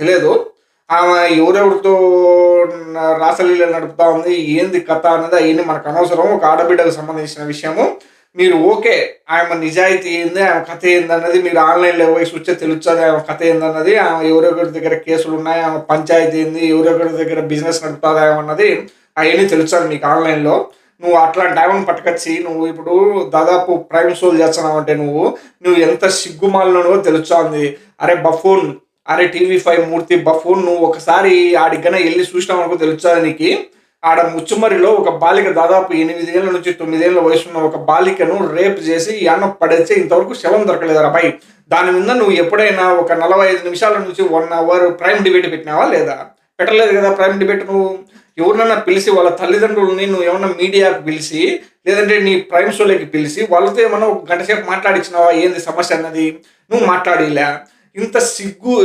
తెలియదు. ఆమె ఎవరెవరితో రాసలీలలు నడుపుతా ఉంది, ఏంది కథ అనేది అయన్నీ మనకనవసరం. ఒక ఆడబిడ్డకు సంబంధించిన విషయము. మీరు ఓకే. ఆమె నిజాయితీ ఏంది, ఆమె కథ ఏందన్నది మీరు ఆన్‌లైన్‌లో పోయి చూస్తే తెలుస్తది ఆమె కథ ఏందన్నది. ఆమె ఎవరెవరి దగ్గర కేసులున్నాయి, ఆమె పంచాయతీ ఏంది, ఎవరెవరి దగ్గర బిజినెస్ నడుపుతాదా అన్నది అయన్నీ తెలుస్తది మీకు ఆన్‌లైన్‌లో. నువ్వు అట్లాంటి ఆమెను పట్టుకొచ్చి నువ్వు ఇప్పుడు దాదాపు ప్రైమ్ షోలు చేస్తున్నావంటే నువ్వు ఎంత సిగ్గుమాలినోనివో తెలుస్తోంది. అరే బఫూన్, అరే టీవీ5 మూర్తి బఫూన్, నువ్వు ఒకసారి ఆడికి గన ఎళ్లి చూసినావనుకో తెలుస్తది నీకి. ఆడ ముచ్చుమర్రిలో ఒక బాలిక దాదాపు 8 ఏళ్ల నుంచి 9 ఏళ్ల వయసున్న ఒక బాలికను రేప్ చేసి యాడనో పడేస్తే ఇంతవరకు శవం దొరకలేదురా భాయ్. దాని మీద నువ్వు ఎప్పుడైనా ఒక 45 నిమిషాల నుంచి 1 అవర్ ప్రైమ్ డిబేట్ పెట్టినావా లేదా? పెట్టలేదు కదా ప్రైమ్ డిబేట్ నువ్వు. ఎవరినన్నా పిలిసి వాళ్ళ తల్లిదండ్రులని నువ్వేమన్నా మీడియాకు పిలిచి, లేదంటే నీ ప్రైమ్ షోలోకి పిలిచి వాళ్ళతో ఏమన్నా ఒక గంట సేపు మాట్లాడిచ్చినావా ఏంది సమస్య అన్నది? నువ్వు మాట్లాడిలా. ఇంత సిగ్గు